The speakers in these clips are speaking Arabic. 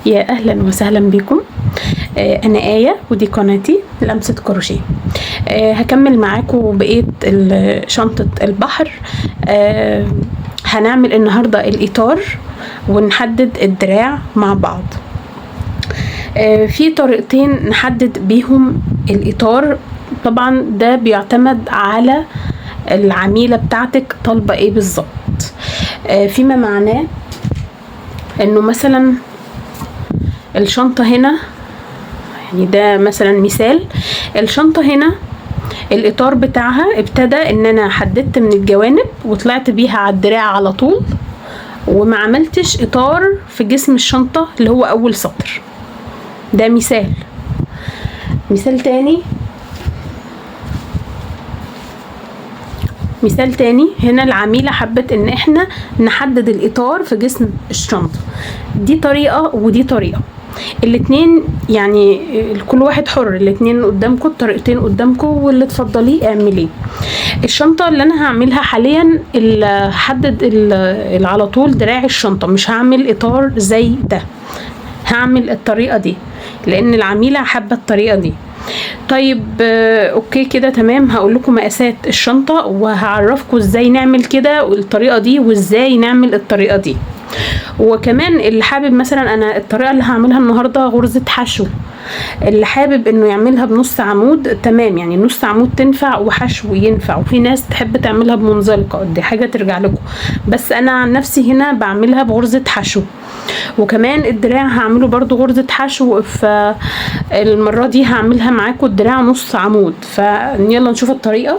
يا اهلا وسهلا بكم. انا آية ودي قناتي لمسة كروشيه. هكمل معاكم بقية شنطة البحر. هنعمل النهاردة الإطار ونحدد الدراع مع بعض. في طريقتين نحدد بيهم الإطار، طبعا ده بيعتمد على العميلة بتاعتك طالبة ايه بالظبط. فيما معناه انه مثلا الشنطة هنا، يعني ده مثلا مثال، الشنطة هنا الإطار بتاعها ابتدى ان انا حددت من الجوانب وطلعت بيها على الدراع على طول، وما عملتش إطار في جسم الشنطة اللي هو أول سطر. ده مثال. مثال تاني، هنا العميلة حبت ان احنا نحدد الإطار في جسم الشنطة. دي طريقة ودي طريقة، الاتنين يعني كل واحد حر، الاتنين قدامكم، الطريقتين قدامكم، واللي تفضليه اعمليه. الشنطة اللي انا هعملها حاليا هحدد على طول دراع الشنطة، مش هعمل إطار زي ده، هعمل الطريقة دي لان العميلة حابة الطريقة دي. طيب اوكي كده تمام. هقول لكم مقاسات الشنطة وهعرفكم ازاي نعمل كده والطريقة دي، وازاي نعمل الطريقة دي. وكمان اللي حابب مثلا، انا الطريقة اللي هعملها النهاردة غرزة حشو، اللي حابب انه يعملها بنص عمود تمام، يعني نص عمود تنفع وحشو ينفع، وفي ناس تحب تعملها بمنزلقة، دي حاجة ترجع لكم، بس انا عن نفسي هنا بعملها بغرزة حشو. وكمان الدراع هعمله برضو غرزة حشو، فالمرة دي هعملها معاكم الدراع نص عمود. فيلا نشوف الطريقة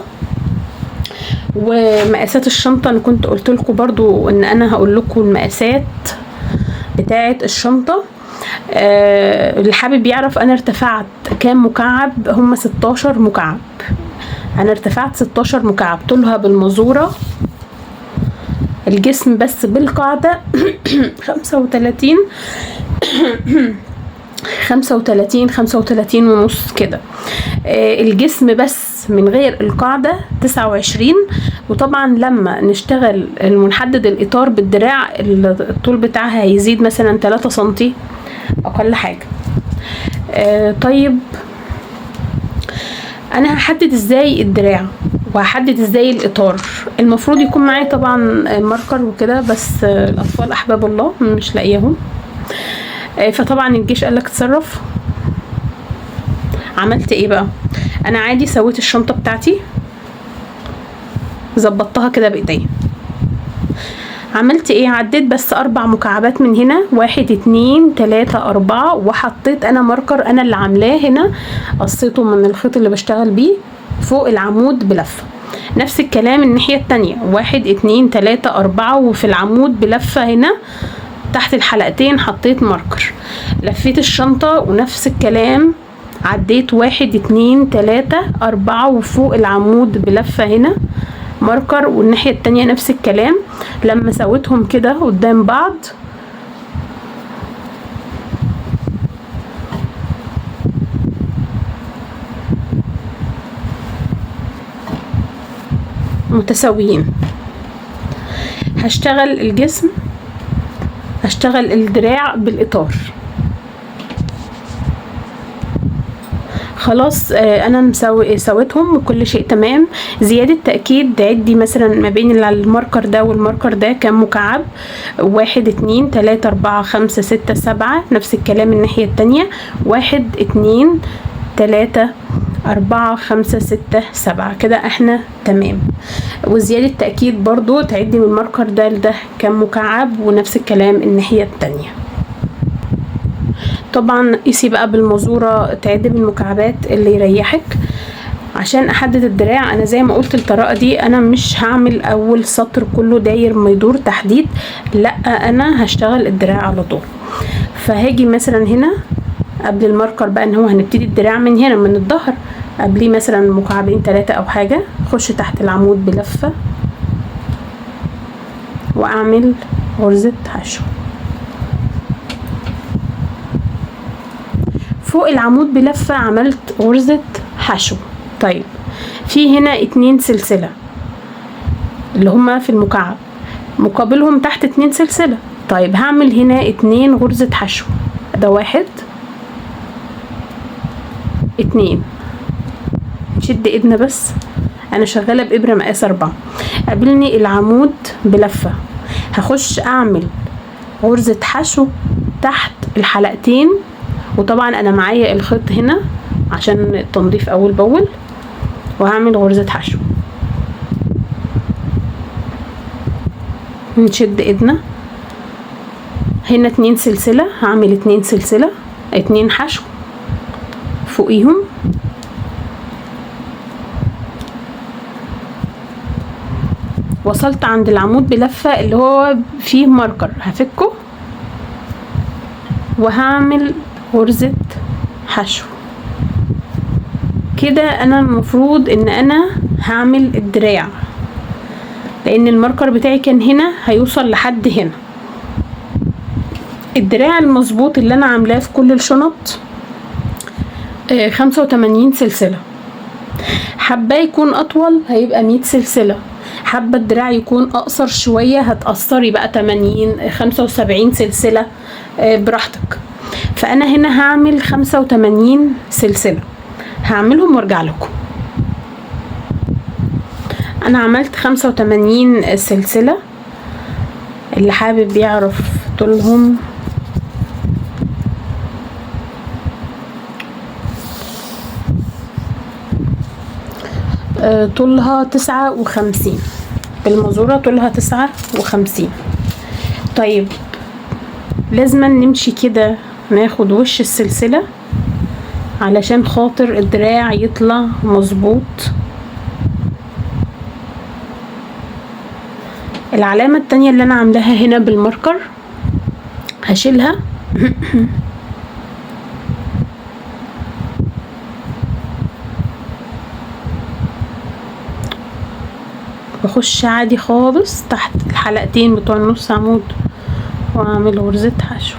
ومقاسات الشنطة. انا كنت قلت لكم برضو ان انا هقول لكم المقاسات بتاعة الشنطة. اللي حابب يعرف انا ارتفعت كام مكعب، هم 16 مكعب. انا ارتفعت 16 مكعب، طولها بالمزورة الجسم بس بالقاعدة 35 ونص كده. الجسم بس من غير القاعدة 29. وطبعا لما نشتغل ونحدد الإطار بالدراع الطول بتاعها هيزيد مثلا 3 سنتي أقل حاجة. طيب أنا هحدد ازاي الدراع وهحدد ازاي الإطار. المفروض يكون معايا طبعا ماركر وكده، بس الأطفال أحباب الله مش لاقيهم، فطبعا الجيش قالك اتصرف. عملت ايه بقى؟ انا عادي سويت الشنطة بتاعتي، زبطتها كده بايديا. عملت ايه؟ عديت بس 4 مكعبات من هنا، 1 2 3 4، وحطيت انا ماركر انا اللي عاملاه هنا، قصيته من الخيط اللي بشتغل بيه فوق العمود بلفة. نفس الكلام الناحية التانية، 1 2 3 4، وفي العمود بلفة هنا تحت الحلقتين حطيت ماركر. لفيت الشنطة ونفس الكلام، عديت 1 2 3 4، وفوق العمود بلفة هنا ماركر، والناحية التانية نفس الكلام. لما سويتهم كده قدام بعض متساويين، هشتغل الجسم، هشتغل الدراع بالإطار. خلاص انا سويتهم وكل شيء تمام. زيادة تأكيد، عدي مثلا ما بين الماركر ده والماركر ده كام مكعب، 1 2 3 4 5 6 7. نفس الكلام الناحية التانية، 1 2 3 4 5 6 7، كده احنا تمام. وزيادة تأكيد برضو تعدي من الماركر ده لده كام مكعب، ونفس الكلام الناحية التانية. طبعا قيسي بقى بالمزورة، تعدي بالمكعبات اللي يريحك عشان احدد الدراع. انا زي ما قلت الطريقة دي انا مش هعمل اول سطر كله داير ما يدور تحديد، لا انا هشتغل الدراع على طول. فهاجي مثلا هنا قبل الماركر بقى، ان هو هنبتدي الدراع من هنا من الظهر، قبليه مثلا مكعبين 3 او حاجة، خش تحت العمود بلفة واعمل غرزة حشو فوق العمود بلفة، عملت غرزة حشو. طيب في هنا 2 سلسلة اللي هما في المكعب، مقابلهم تحت 2 سلسلة. طيب هعمل هنا 2 غرزة حشو ده 1 2. نشد ايدنا بس، انا شغالة بإبرة مقاس 4. قابلني العمود بلفة، هخش اعمل غرزة حشو تحت الحلقتين، وطبعا انا معايا الخيط هنا عشان التنظيف اول باول، وهعمل غرزة حشو. نشد ايدنا هنا 2 سلسلة، هعمل 2 سلسلة 2 حشو فوقيهم، وصلت عند العمود بلفة اللي هو فيه ماركر، هفكه وهعمل غرزة حشو كده. انا المفروض ان انا هعمل الدراع، لان الماركر بتاعي كان هنا هيوصل لحد هنا. الدراع المظبوط اللي انا عاملاه في كل الشنط 85 سلسلة. حابة يكون اطول هيبقى 100 سلسلة، حابة الدراع يكون اقصر شوية هتقصري بقى 80 75 سلسلة براحتك. فانا هنا هعمل 85 سلسلة، هعملهم وارجع لكم. انا عملت 85 سلسلة، اللي حابب يعرف طولهم طولها 59 بالمزورة، طولها 59. طيب لازم نمشي كده، ناخد وش السلسلة علشان خاطر الدراع يطلع مظبوط. العلامة التانية اللي انا عاملاها هنا بالماركر هشيلها بخش عادي خالص تحت الحلقتين بتوع النص عمود واعمل غرزة حشو،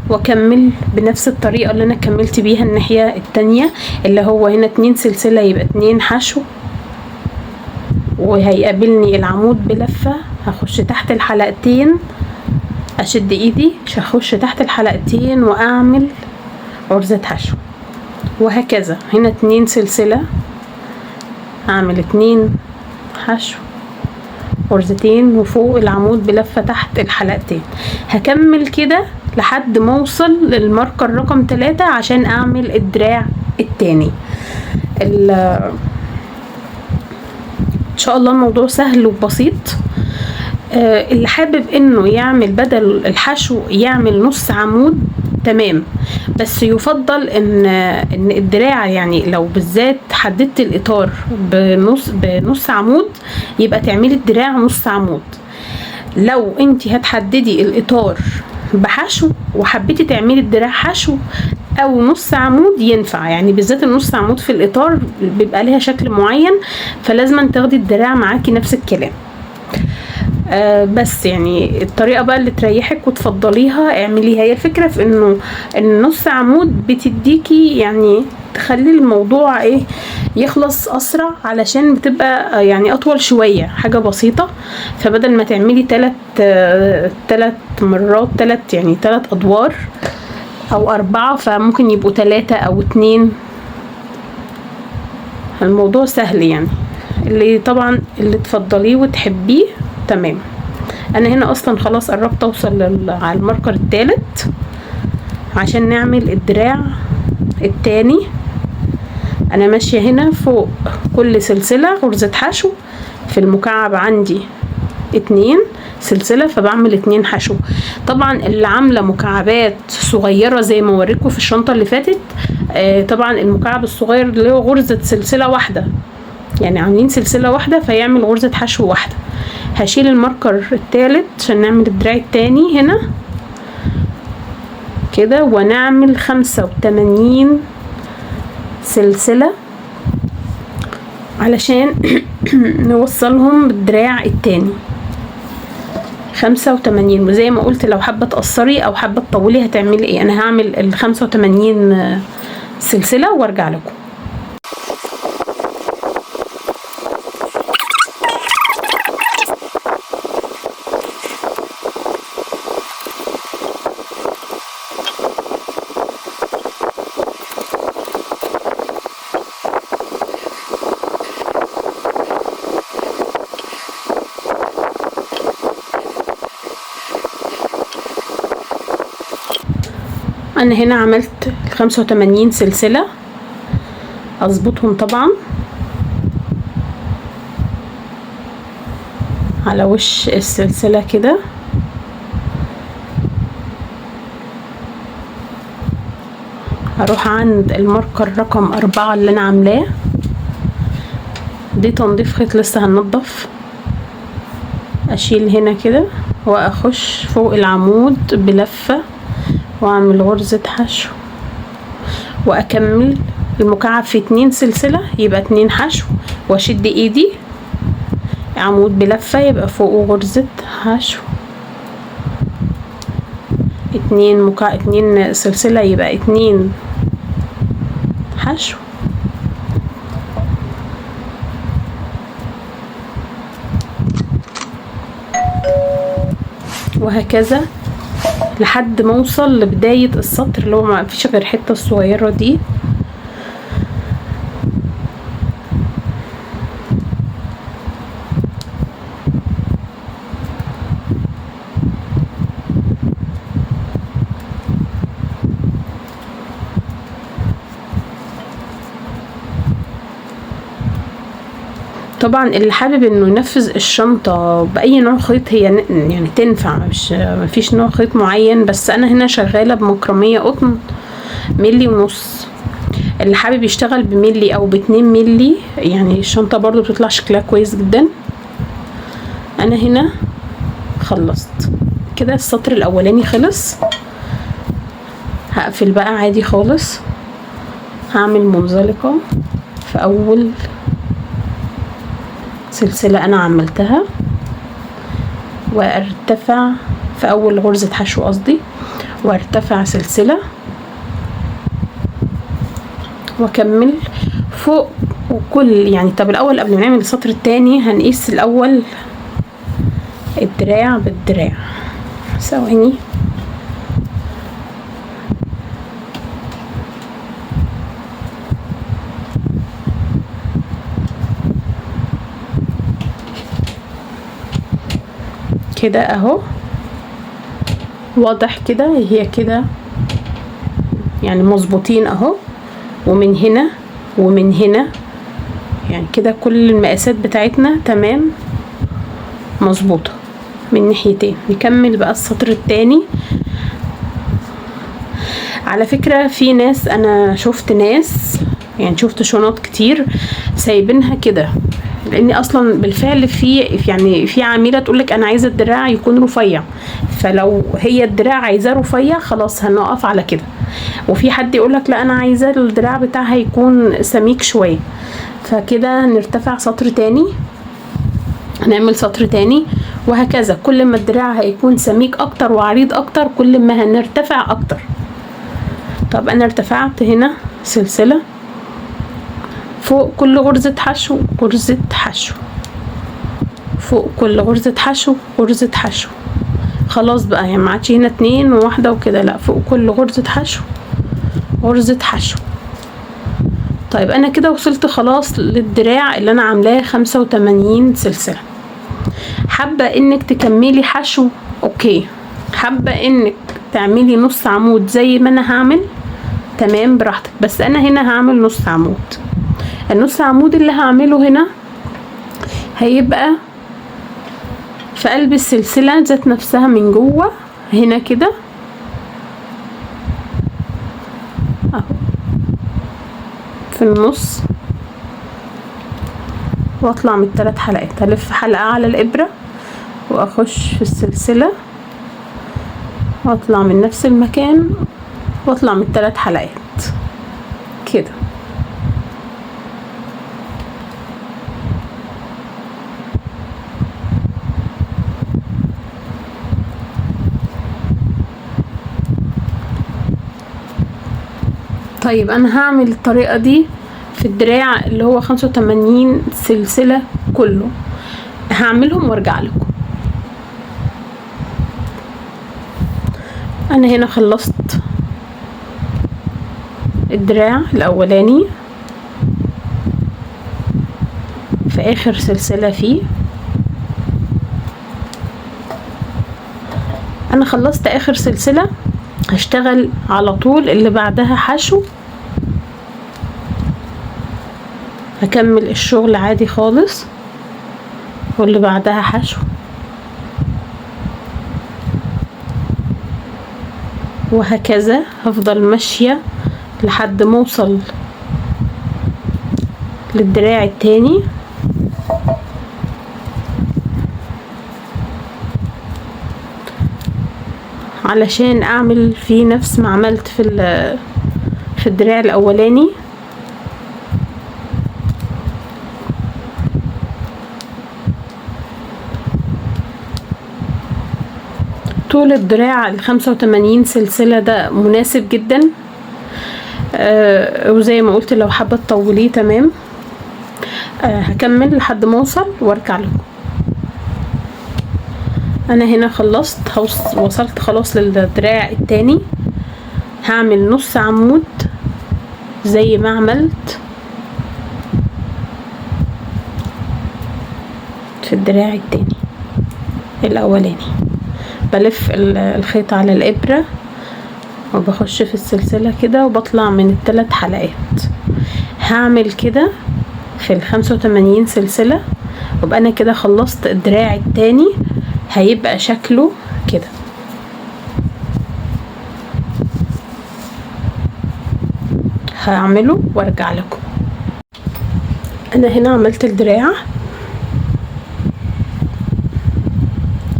واكمل بنفس الطريقة اللي انا كملت بيها الناحية التانية، اللي هو هنا 2 سلسلة يبقى 2 حشو، وهيقابلني العمود بلفة، هخش تحت الحلقتين، اشد ايدي هخش تحت الحلقتين واعمل غرزة حشو، وهكذا. هنا 2 سلسلة اعمل 2 حشو غرزتين، وفوق العمود بلفة تحت الحلقتين. هكمل كده لحد ما اوصل للماركر رقم 3 عشان اعمل الدراع التاني. ان شاء الله الموضوع سهل وبسيط. اللي حابب انه يعمل بدل الحشو يعمل نص عمود تمام، بس يفضل ان الدراع يعني لو بالذات حددت الاطار بنص عمود يبقى تعملي الدراع نص عمود. لو انت هتحددي الاطار بحشو وحبيتي تعملي الدراع حشو او نص عمود ينفع، يعني بالذات النص عمود في الاطار بيبقى ليها شكل معين، فلازم تاخدي الدراع معاكي نفس الكلام. بس يعني الطريقة بقى اللي تريحك وتفضليها اعمليها. هي الفكرة في انه النص عمود بتديكي يعني تخلي الموضوع ايه يخلص اسرع، علشان بتبقى يعني اطول شوية، حاجة بسيطة. فبدل ما تعملي 3 مرات 3 ادوار او 4، فممكن يبقوا 3 أو 2. الموضوع سهل يعني، اللي طبعا اللي تفضليه وتحبيه تمام. انا هنا اصلا خلاص قربت اوصل على الماركر الثالث عشان نعمل الدراع التاني. انا ماشية هنا فوق كل سلسلة غرزة حشو، في المكعب عندي 2 سلسلة فبعمل 2 حشو. طبعا اللي عاملة مكعبات صغيرة زي ما وريكم في الشنطة اللي فاتت، طبعا المكعب الصغير اللي هو غرزة سلسلة واحدة، يعني عاملين سلسلة واحدة فيعمل غرزة حشو واحدة. هشيل الماركر الثالث عشان نعمل الدراع التاني هنا كده، ونعمل 85 سلسلة علشان نوصلهم بالدراع التاني 85. وزي ما قلت لو حابة تقصري او حابة تطولي هتعملي ايه. انا هعمل 85 سلسلة وارجع لكم. انا هنا عملت 85 سلسلة، اظبطهم طبعا على وش السلسلة كده، هروح عند الماركر رقم 4 اللي انا عاملاه، دي تنظيف خيط لسه هننضف. اشيل هنا كده واخش فوق العمود بلفة واعمل غرزة حشو، واكمل المكعب في 2 سلسلة يبقى 2 حشو، واشد ايدي عمود بلفة يبقى فوقه غرزة حشو، 2 سلسلة يبقى 2 حشو، وهكذا لحد ما اوصل لبداية السطر اللي هو ما فيش غير الحتة الصغيرة دي. طبعا اللي حابب انه ينفذ الشنطة باي نوع خيط هي يعني تنفع، مش مفيش نوع خيط معين، بس انا هنا شغالة بمكرمية قطن 1.5 مللي. اللي حابب يشتغل بملي او ب2 مللي يعني الشنطة برضو بتطلع شكلها كويس جدا. انا هنا خلصت كده السطر الاولاني خلص، هقفل بقى عادي خالص، هعمل منزلقة في اول سلسلة انا عملتها، وارتفع في اول غرزة حشو قصدي، وارتفع سلسلة واكمل فوق وكل يعني. طب الاول قبل ما نعمل السطر التاني هنقيس الاول الدراع بالدراع، ثواني. كده اهو واضح كده، هي كده يعني مظبوطين اهو، ومن هنا ومن هنا يعني كده كل المقاسات بتاعتنا تمام مظبوطة من ناحيتين. نكمل بقى السطر التاني. على فكرة في ناس، انا شفت ناس يعني شفت شنط كتير سايبينها كده، لاني اصلا بالفعل في عميله تقولك انا عايزه الدراع يكون رفيع، فلو هي الدراع عايزاه رفيع خلاص هنقف على كده، وفي حد يقولك لا انا عايزاه الدراع بتاعها يكون سميك شويه، فكده نرتفع سطر تاني، هنعمل سطر تاني، وهكذا كل ما الدراع هيكون سميك اكتر وعريض اكتر كل ما هنرتفع اكتر. طب انا ارتفعت هنا سلسله فوق كل غرزة حشو غرزة حشو، فوق كل غرزة حشو غرزة حشو، خلاص بقى يعني ما عادش هنا 2 وواحدة وكده، لا فوق كل غرزة حشو غرزة حشو. طيب انا كده وصلت خلاص للدراع اللي انا عاملاه 85 سلسلة. حابة انك تكملي حشو اوكي، حابة انك تعملي نص عمود زي ما انا هعمل تمام براحتك، بس انا هنا هعمل نص عمود. النص عمود اللي هعمله هنا هيبقى في قلب السلسلة ذات نفسها من جوه هنا كده اهو في النص، واطلع من ال3 حلقات، هلف حلقة على الابرة واخش في السلسلة واطلع من نفس المكان واطلع من ال3 حلقات كده. طيب انا هعمل الطريقة دي في الدراع اللي هو 85 سلسلة كله، هعملهم وارجع لكم. انا هنا خلصت الدراع الاولاني في اخر سلسلة فيه، انا خلصت اخر سلسلة، هشتغل على طول اللي بعدها حشو، هكمل الشغل عادي خالص، واللي بعدها حشو، وهكذا هفضل ماشية لحد ما اوصل للدراع التاني. علشان اعمل فيه نفس ما عملت في الدراع الاولاني. طول الدراع 85 سلسلة ده مناسب جدا. وزي ما قلت لو حابة تطوليه تمام. هكمل لحد ما اوصل وارجع لكم. انا هنا خلصت، وصلت خلاص للدراع التاني. هعمل نص عمود زي ما عملت في الدراع التاني الاولاني. بلف الخيط على الابرة وبخش في السلسلة كده وبطلع من ال3 حلقات. هعمل كده في 85 سلسلة، وابقى انا كده خلصت الدراع التاني. هيبقى شكله كده. هعمله وارجع لكم. انا هنا عملت الدراع،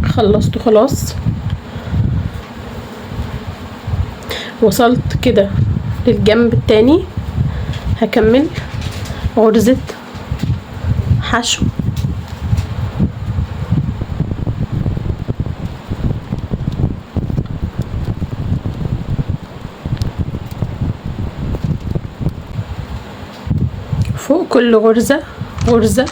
خلصته خلاص. وصلت كده للجنب التاني. هكمل غرزة حشو، فوق كل غرزة غرزة.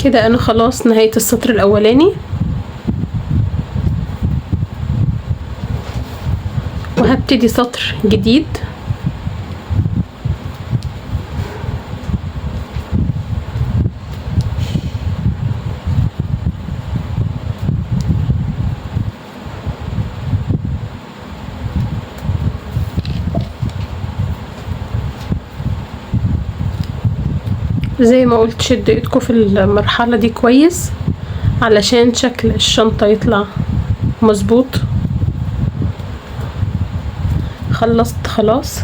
كده انا خلاص نهاية السطر الاولاني، وهبتدي سطر جديد. زي ما قلت شدوا ايدكم في المرحلة دي كويس علشان شكل الشنطة يطلع مظبوط. خلصت خلاص.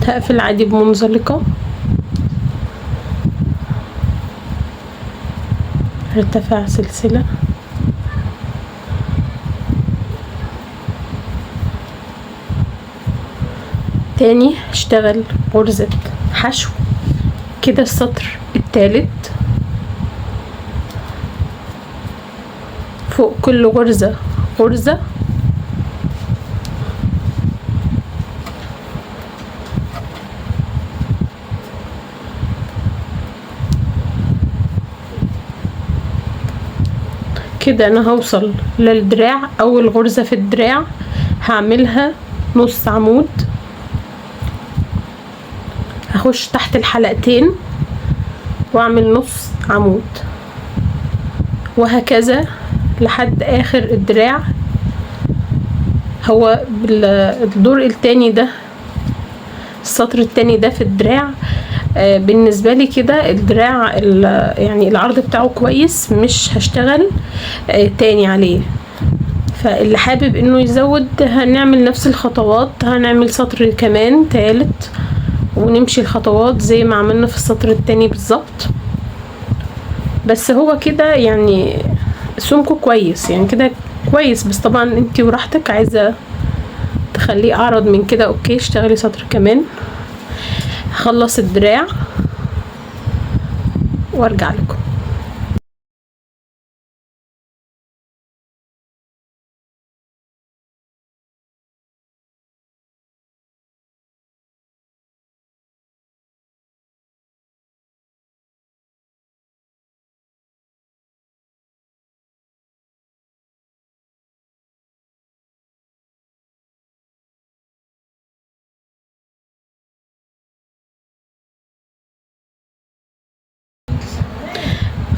هقفل عادي بمنزلقة. ارتفع سلسلة، تاني اشتغل غرزة حشو. كده السطر التالت. فوق كل غرزة غرزة. كده انا هوصل للدراع. اول غرزة في الدراع هعملها نص عمود، هخش تحت الحلقتين واعمل نص عمود، وهكذا لحد اخر الدراع. هو الدور التاني ده، السطر التاني ده في الدراع بالنسبة لي كده الدراع يعني العرض بتاعه كويس، مش هشتغل تاني عليه. فاللي حابب انه يزود هنعمل نفس الخطوات، هنعمل سطر كمان تالت ونمشي الخطوات زي ما عملنا في السطر التاني بالظبط. بس هو كده يعني سمكه كويس، يعني كده كويس. بس طبعا انتي وراحتك، عايزة تخليه اعرض من كده اوكي اشتغلي سطر كمان. هخلص الدراع وارجع لكم.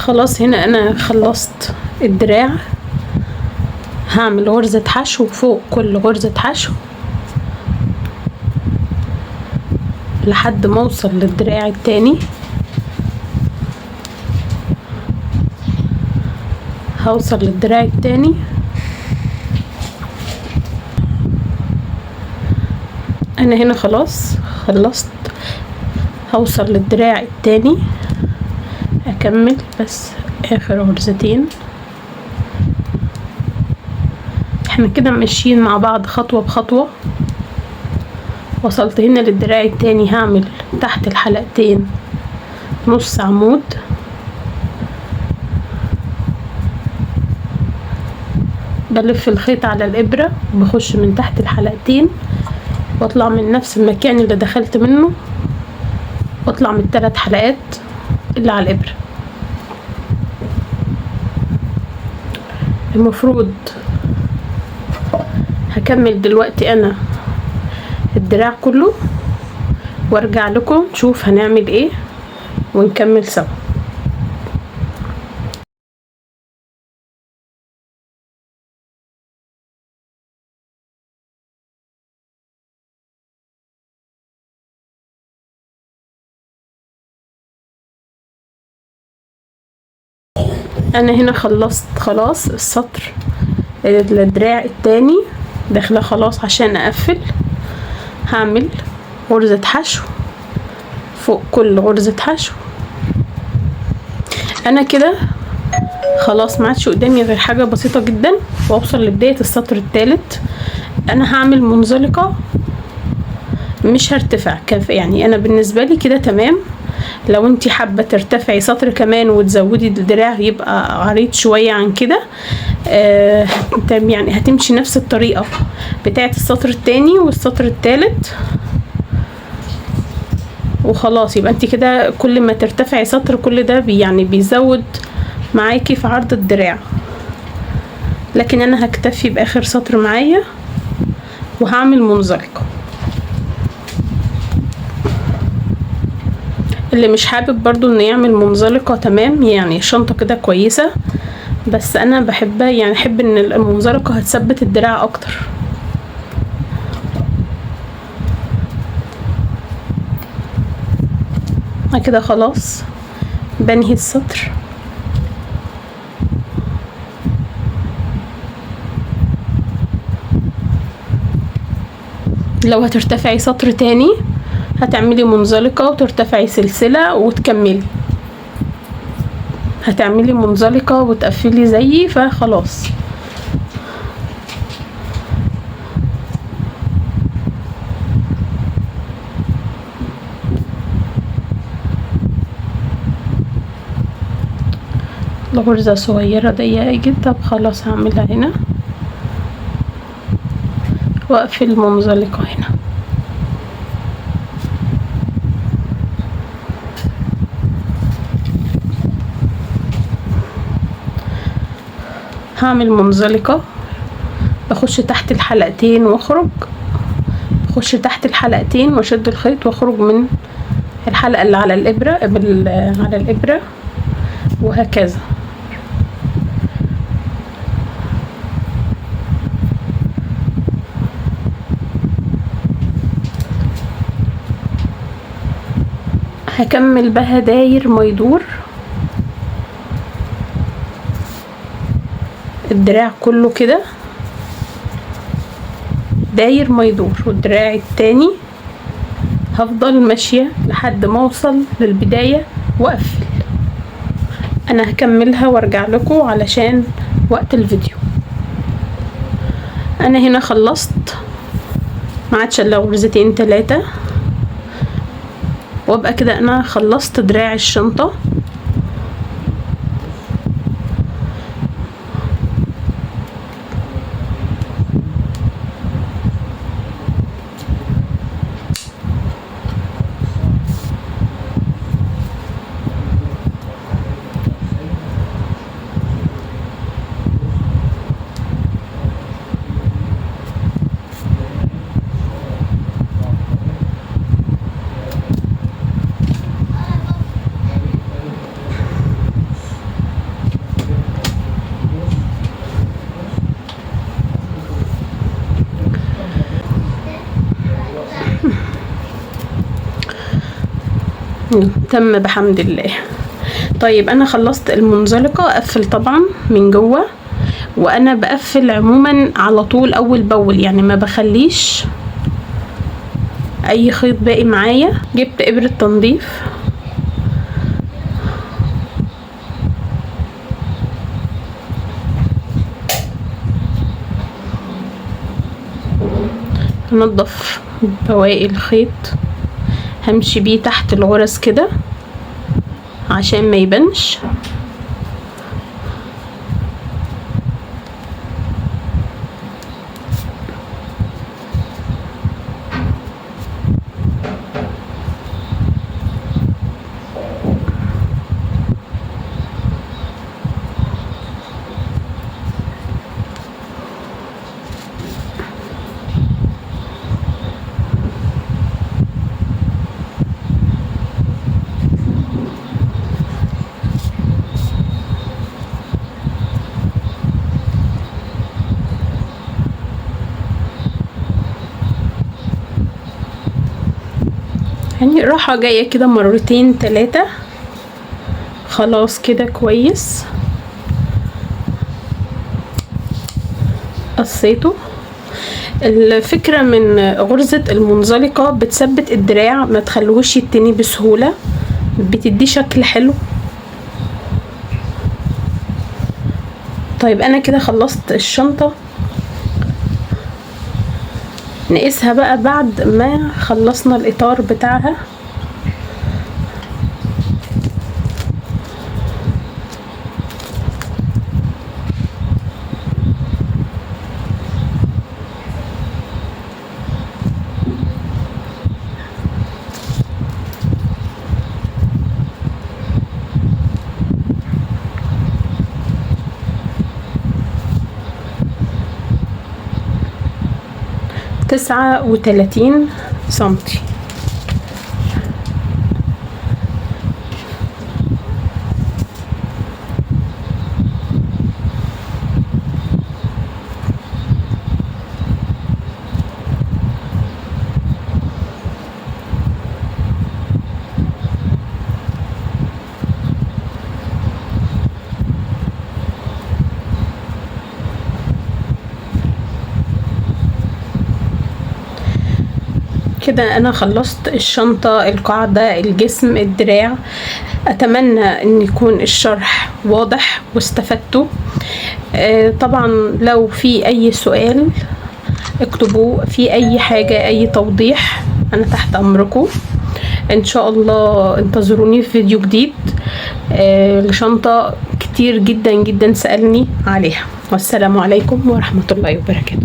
خلاص هنا انا خلصت الدراع. هعمل غرزة حشو فوق كل غرزة حشو لحد ما اوصل للدراع التاني. هوصل للدراع التاني، انا هنا خلاص خلصت. هوصل للدراع التاني، اكمل بس اخر غرزتين. احنا كده ماشيين مع بعض خطوة بخطوة. وصلت هنا للدراع التاني، هعمل تحت الحلقتين نص عمود، بلف الخيط على الابرة، بخش من تحت الحلقتين واطلع من نفس المكان اللي دخلت منه، واطلع من الثلاث حلقات اللي على الابرة. المفروض هكمل دلوقتي انا الدراع كله وارجع لكم نشوف هنعمل ايه ونكمل سوا. انا هنا خلصت خلاص السطر، الدراع التاني داخله خلاص. عشان اقفل هعمل غرزة حشو فوق كل غرزة حشو. انا كده خلاص ما عادش قدامي غير حاجة بسيطة جدا واوصل لبداية السطر الثالث. انا هعمل منزلقة مش هرتفع يعني انا بالنسبة لي كده تمام. لو انتي حابة ترتفعي سطر كمان وتزودي الدراع يبقى عريض شوية عن كده، يعني هتمشي نفس الطريقة بتاعة السطر التاني والسطر التالت وخلاص. يبقى انتي كده كل ما ترتفعي سطر كل ده يعني بيزود معاكي في عرض الدراع. لكن انا هكتفي باخر سطر معايا وهعمل منزلقة. اللي مش حابب برضو انه يعمل منزلقة تمام، يعني شنطة كده كويسة، بس انا بحبها يعني احب ان المنزلقة هتثبت الدراع اكتر. كده خلاص بنهي السطر. لو هترتفعي سطر تاني هتعملي منزلقة وترتفعي سلسلة وتكملي، هتعملي منزلقة وتقفلي زيي فخلاص. الغرزة صغيرة ضيقة جدا، طب خلاص هعملها هنا واقفل منزلقة هنا. هعمل منزلقة، بخش تحت الحلقتين واخرج، بخش تحت الحلقتين واشد الخيط واخرج من الحلقة اللي على الابرة على الابرة وهكذا. هكمل بها داير ما يدور الدراع كله كده، داير ما يدور. والدراع التاني هفضل ماشية لحد ما اوصل للبداية واقفل. انا هكملها وارجع لكم علشان وقت الفيديو. انا هنا خلصت، ما عادش الا غرزتين 3 وابقى كده انا خلصت دراع الشنطة. تم بحمد الله. طيب انا خلصت المنزلقة، اقفل طبعا من جوه، وانا بقفل عموما على طول اول باول، يعني ما بخليش اي خيط باقي معايا. جبت ابرة تنظيف هنضف بواقي الخيط، همشي بيه تحت الغرز كده عشان ما يبانش. يعني راحة جاية كده مرتين تلاتة، خلاص كده كويس. قصيته. الفكرة من غرزة المنزلقة بتثبت الدراع، ما تخلوش يتني بسهولة، بتدي شكل حلو. طيب انا كده خلصت الشنطة، نقيسها بقى بعد ما خلصنا الاطار بتاعها. تسعة وتلاتين سنتي. كده انا خلصت الشنطة، القاعدة، الجسم، الدراع. اتمنى ان يكون الشرح واضح واستفدتوا. طبعا لو في اي سؤال اكتبوه، في اي حاجة اي توضيح انا تحت امركم ان شاء الله. انتظروني في فيديو جديد لشنطة كتير جدا جدا سألني عليها. والسلام عليكم ورحمة الله وبركاته.